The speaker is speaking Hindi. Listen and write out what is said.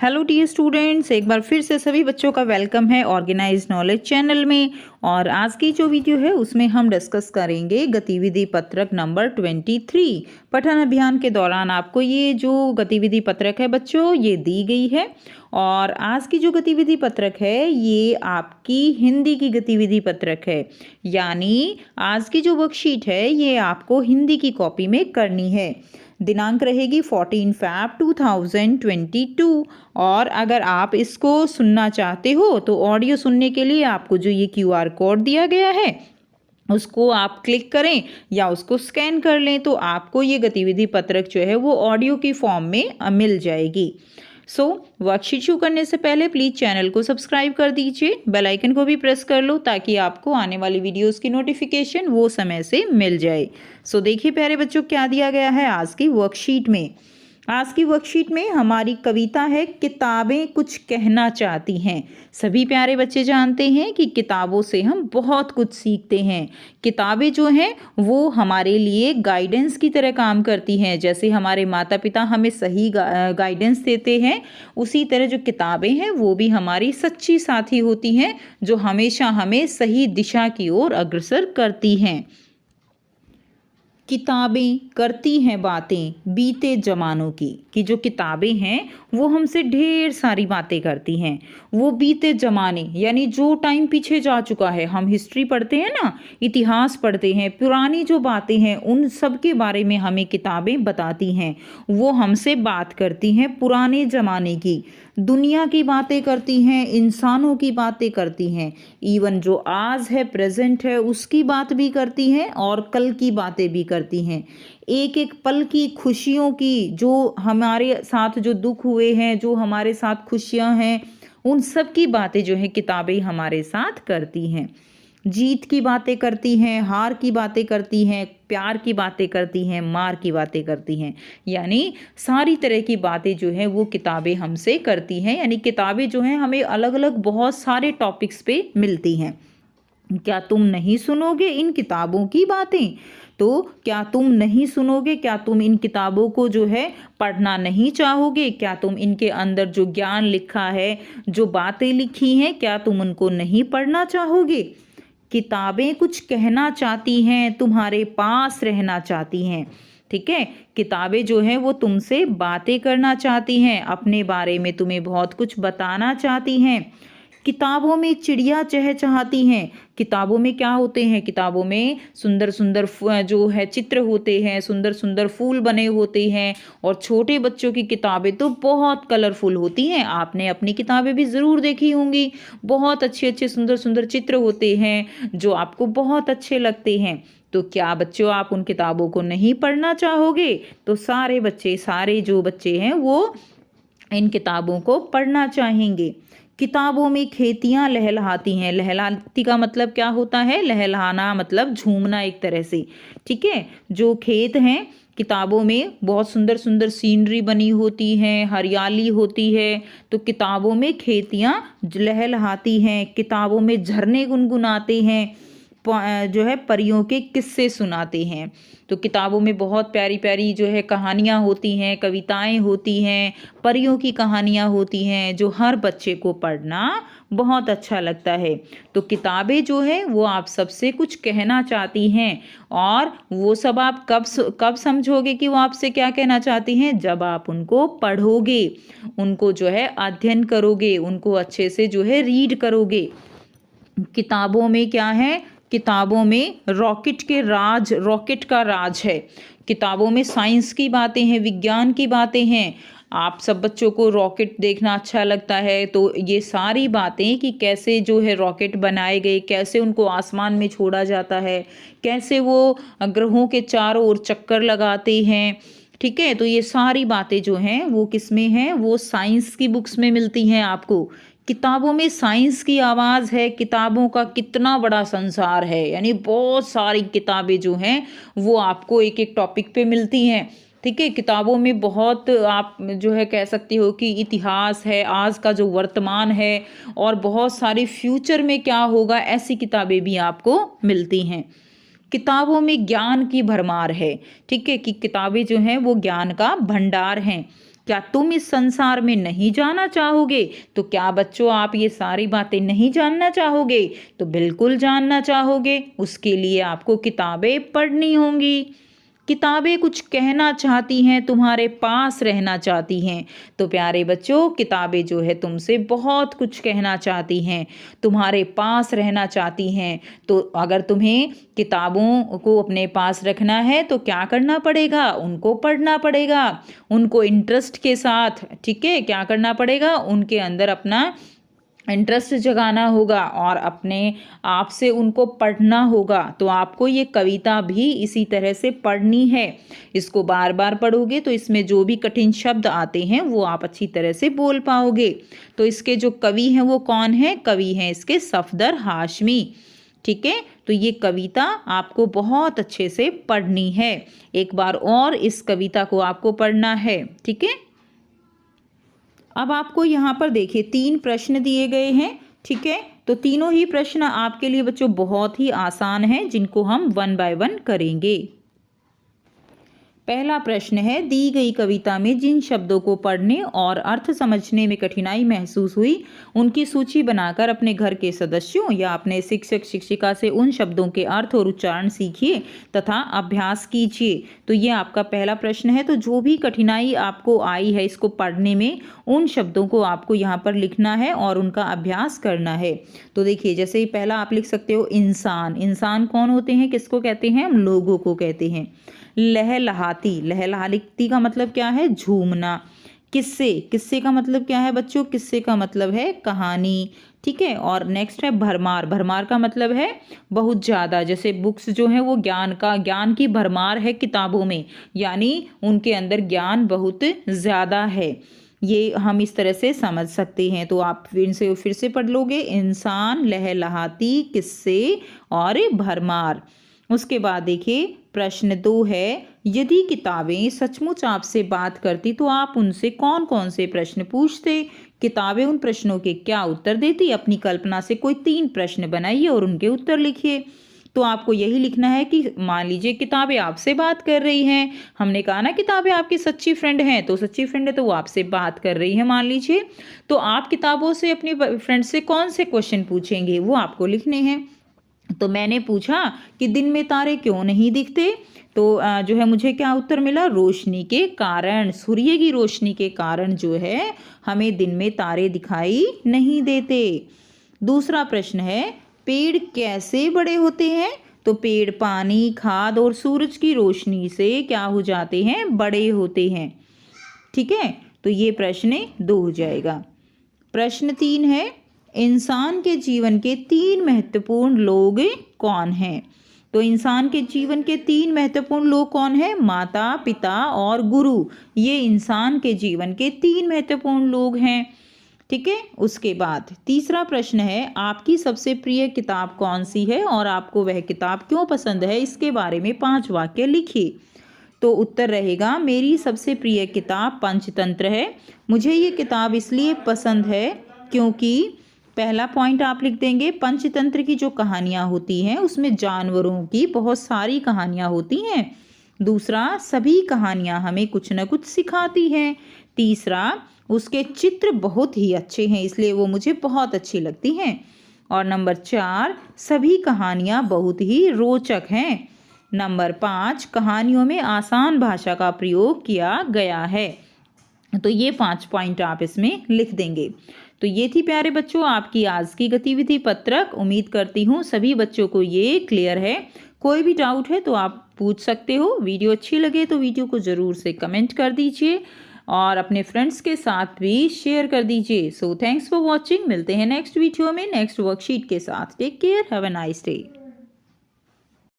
हेलो डियर स्टूडेंट्स, एक बार फिर से सभी बच्चों का वेलकम है ऑर्गेनाइज नॉलेज चैनल में। और आज की जो वीडियो है उसमें हम डिस्कस करेंगे गतिविधि पत्रक नंबर 23। पठन अभियान के दौरान आपको ये जो गतिविधि पत्रक है बच्चों ये दी गई है। और आज की जो गतिविधि पत्रक है ये आपकी हिंदी की गतिविधि पत्रक है, यानी आज की जो वर्कशीट है ये आपको हिंदी की कॉपी में करनी है। दिनांक रहेगी 14 Feb 2022। और अगर आप इसको सुनना चाहते हो तो ऑडियो सुनने के लिए आपको जो ये QR कोड दिया गया है उसको आप क्लिक करें या उसको स्कैन कर लें तो आपको ये गतिविधि पत्रक जो है वो ऑडियो की फॉर्म में मिल जाएगी। वर्कशीट शुरू करने से पहले प्लीज़ चैनल को सब्सक्राइब कर दीजिए, बेल आइकन को भी प्रेस कर लो ताकि आपको आने वाली वीडियोस की नोटिफिकेशन वो समय से मिल जाए। देखिए प्यारे बच्चों क्या दिया गया है आज की वर्कशीट में। आज की वर्कशीट में हमारी कविता है किताबें कुछ कहना चाहती हैं। सभी प्यारे बच्चे जानते हैं कि किताबों से हम बहुत कुछ सीखते हैं। किताबें जो हैं वो हमारे लिए गाइडेंस की तरह काम करती हैं। जैसे हमारे माता पिता हमें सही गाइडेंस देते हैं, उसी तरह जो किताबें हैं वो भी हमारी सच्ची साथी होती हैं जो हमेशा हमें सही दिशा की ओर अग्रसर करती हैं। किताबें करती हैं बातें बीते ज़मानों की, कि जो किताबें हैं वो हमसे ढेर सारी बातें करती हैं। वो बीते ज़माने यानी जो टाइम पीछे जा चुका है, हम हिस्ट्री पढ़ते हैं ना, इतिहास पढ़ते हैं, पुरानी जो बातें हैं उन सब के बारे में हमें किताबें बताती हैं। वो हमसे बात करती हैं पुराने ज़माने की, दुनिया की बातें करती हैं, इंसानों की बातें करती हैं, इवन जो आज है प्रेजेंट है उसकी बात भी करती हैं और कल की बातें भी करती हैं। एक एक पल की खुशियों की, जो हमारे साथ जो दुख हुए हैं, जो हमारे साथ खुशियां हैं, उन सब की बातें जो है किताबें हमारे साथ करती हैं। जीत की बातें करती हैं, हार की बातें करती हैं, प्यार की बातें करती हैं, मार की बातें करती हैं, यानी सारी तरह की बातें जो हैं वो किताबें हमसे करती हैं। यानी किताबें जो हैं हमें अलग अलग बहुत सारे टॉपिक्स पे मिलती हैं। क्या तुम नहीं सुनोगे इन किताबों की बातें? तो क्या तुम नहीं सुनोगे? क्या तुम इन किताबों को जो है पढ़ना नहीं चाहोगे? क्या तुम इनके अंदर जो ज्ञान लिखा है, जो बातें लिखी हैं, क्या तुम उनको नहीं पढ़ना चाहोगे? किताबें कुछ कहना चाहती हैं, तुम्हारे पास रहना चाहती हैं। ठीक है, किताबें जो हैं वो तुमसे बातें करना चाहती हैं, अपने बारे में तुम्हें बहुत कुछ बताना चाहती हैं। किताबों में चिड़िया चहचहाती हैं। किताबों में क्या होते हैं? किताबों में सुंदर सुंदर जो है चित्र होते हैं, सुंदर सुंदर फूल बने होते हैं। और छोटे बच्चों की किताबें तो बहुत कलरफुल होती हैं। आपने अपनी किताबें भी ज़रूर देखी होंगी, बहुत अच्छे अच्छे सुंदर सुंदर चित्र होते हैं जो आपको बहुत अच्छे लगते हैं। तो क्या बच्चों आप उन किताबों को नहीं पढ़ना चाहोगे? तो सारे जो बच्चे हैं वो इन किताबों को पढ़ना चाहेंगे। किताबों में खेतियाँ लहलहाती हैं। लहलहाती का मतलब क्या होता है? लहलहाना मतलब झूमना एक तरह से। ठीक है, जो खेत हैं किताबों में बहुत सुंदर सुंदर सीनरी बनी होती हैं, हरियाली होती है। तो किताबों में खेतियाँ लहलहाती हैं, किताबों में झरने गुनगुनाते हैं, जो है परियों के किस्से सुनाते हैं। तो किताबों में बहुत प्यारी प्यारी जो है कहानियाँ होती हैं, कविताएं होती हैं, परियों की कहानियाँ होती हैं जो हर बच्चे को पढ़ना बहुत अच्छा लगता है। तो किताबें जो है वो आप सबसे कुछ कहना चाहती हैं। और वो सब आप कब समझोगे कि वो आपसे क्या कहना चाहती हैं? जब आप उनको पढ़ोगे, उनको जो है अध्ययन करोगे, उनको अच्छे से जो है रीड करोगे। किताबों में क्या है? किताबों में रॉकेट का राज है। किताबों में साइंस की बातें हैं, विज्ञान की बातें हैं। आप सब बच्चों को रॉकेट देखना अच्छा लगता है, तो ये सारी बातें कि कैसे जो है रॉकेट बनाए गए, कैसे उनको आसमान में छोड़ा जाता है, कैसे वो ग्रहों के चारों ओर चक्कर लगाते हैं। ठीक है, तो ये सारी बातें जो हैं वो किस में हैं? वो साइंस की बुक्स में मिलती हैं आपको। किताबों में साइंस की आवाज़ है। किताबों का कितना बड़ा संसार है, यानी बहुत सारी किताबें जो हैं वो आपको एक एक टॉपिक पे मिलती हैं। ठीक है, किताबों में बहुत आप जो है कह सकती हो कि इतिहास है, आज का जो वर्तमान है, और बहुत सारी फ्यूचर में क्या होगा ऐसी किताबें भी आपको मिलती हैं। किताबों में ज्ञान की भरमार है। ठीक है, कि किताबें जो हैं वो ज्ञान का भंडार हैं। क्या तुम इस संसार में नहीं जाना चाहोगे? तो क्या बच्चों आप ये सारी बातें नहीं जानना चाहोगे? तो बिल्कुल जानना चाहोगे। उसके लिए आपको किताबें पढ़नी होंगी। किताबें कुछ कहना चाहती हैं, तुम्हारे पास रहना चाहती हैं। तो प्यारे बच्चों, किताबें जो है तुमसे बहुत कुछ कहना चाहती हैं, तुम्हारे पास रहना चाहती हैं। तो अगर तुम्हें किताबों को अपने पास रखना है तो क्या करना पड़ेगा? उनको पढ़ना पड़ेगा, उनको इंटरेस्ट के साथ, ठीक है, क्या करना पड़ेगा? उनके अंदर अपना इंटरेस्ट जगाना होगा और अपने आप से उनको पढ़ना होगा। तो आपको ये कविता भी इसी तरह से पढ़नी है। इसको बार बार पढ़ोगे तो इसमें जो भी कठिन शब्द आते हैं वो आप अच्छी तरह से बोल पाओगे। तो इसके जो कवि हैं वो कौन है? कवि हैं इसके सफदर हाशमी। ठीक है, तो ये कविता आपको बहुत अच्छे से पढ़नी है। एक बार और इस कविता को आपको पढ़ना है। ठीक है, अब आपको यहाँ पर देखिए 3 प्रश्न दिए गए हैं। ठीक है, तो तीनों ही प्रश्न आपके लिए बच्चों बहुत ही आसान हैं, जिनको हम 1 बाय 1 करेंगे। पहला प्रश्न है, दी गई कविता में जिन शब्दों को पढ़ने और अर्थ समझने में कठिनाई महसूस हुई उनकी सूची बनाकर अपने घर के सदस्यों या अपने शिक्षक शिक्षिका से उन शब्दों के अर्थ और उच्चारण सीखिए तथा अभ्यास कीजिए। तो ये आपका पहला प्रश्न है। तो जो भी कठिनाई आपको आई है इसको पढ़ने में, उन शब्दों को आपको यहाँ पर लिखना है और उनका अभ्यास करना है। तो देखिए, जैसे ही पहला आप लिख सकते हो इंसान। इंसान कौन होते हैं? किसको कहते हैं? हम लोगों को कहते हैं। लहलहाती, लहलहाती का मतलब क्या है? झूमना। किस्से, किस्से का मतलब क्या है बच्चों? किस्से का मतलब है कहानी। ठीक है, और नेक्स्ट है भरमार। भरमार का मतलब है बहुत ज़्यादा। जैसे बुक्स जो है वो ज्ञान की भरमार है किताबों में, यानी उनके अंदर ज्ञान बहुत ज़्यादा है। ये हम इस तरह से समझ सकते हैं। तो आप फिर से पढ़ लोगे, इंसान, लहलहाती, किस्से और भरमार। उसके बाद देखिए प्रश्न 2 है, यदि किताबें सचमुच आपसे बात करती तो आप उनसे कौन कौन से प्रश्न पूछते? किताबें उन प्रश्नों के क्या उत्तर देती? अपनी कल्पना से कोई 3 प्रश्न बनाइए और उनके उत्तर लिखिए। तो आपको यही लिखना है कि मान लीजिए किताबें आपसे बात कर रही हैं। हमने कहा ना किताबें आपकी सच्ची फ्रेंड हैं, तो सच्ची फ्रेंड है तो वो आपसे बात कर रही है मान लीजिए। तो आप किताबों से अपनी फ्रेंड से कौन से क्वेश्चन पूछेंगे वो आपको लिखने हैं। तो मैंने पूछा कि दिन में तारे क्यों नहीं दिखते? तो जो है मुझे क्या उत्तर मिला? रोशनी के कारण, सूर्य की रोशनी के कारण जो है हमें दिन में तारे दिखाई नहीं देते। दूसरा प्रश्न है, पेड़ कैसे बड़े होते हैं? तो पेड़ पानी, खाद और सूरज की रोशनी से क्या हो जाते हैं? बड़े होते हैं। ठीक है, तो ये प्रश्न 2 हो जाएगा। प्रश्न 3 है, इंसान के जीवन के 3 महत्वपूर्ण लोग कौन हैं? तो इंसान के जीवन के 3 महत्वपूर्ण लोग कौन हैं? माता, पिता और गुरु। ये इंसान के जीवन के 3 महत्वपूर्ण लोग हैं। ठीक है, उसके बाद तीसरा प्रश्न है, आपकी सबसे प्रिय किताब कौन सी है और आपको वह किताब क्यों पसंद है? इसके बारे में 5 वाक्य लिखिए। तो उत्तर रहेगा, मेरी सबसे प्रिय किताब पंचतंत्र है। मुझे ये किताब इसलिए पसंद है क्योंकि पहला पॉइंट आप लिख देंगे, पंचतंत्र की जो कहानियाँ होती हैं उसमें जानवरों की बहुत सारी कहानियाँ होती हैं। दूसरा, सभी कहानियाँ हमें कुछ न कुछ सिखाती हैं। तीसरा, उसके चित्र बहुत ही अच्छे हैं इसलिए वो मुझे बहुत अच्छी लगती हैं। और नंबर 4, सभी कहानियाँ बहुत ही रोचक हैं। नंबर 5, कहानियों में आसान भाषा का प्रयोग किया गया है। तो ये 5 पॉइंट आप इसमें लिख देंगे। तो ये थी प्यारे बच्चों आपकी आज की गतिविधि पत्रक। उम्मीद करती हूँ सभी बच्चों को ये क्लियर है। कोई भी डाउट है तो आप पूछ सकते हो। वीडियो अच्छी लगे तो वीडियो को ज़रूर से कमेंट कर दीजिए और अपने फ्रेंड्स के साथ भी शेयर कर दीजिए। So thanks for watching. मिलते हैं नेक्स्ट वीडियो में नेक्स्ट वर्कशीट के साथ। Take care, have a nice day.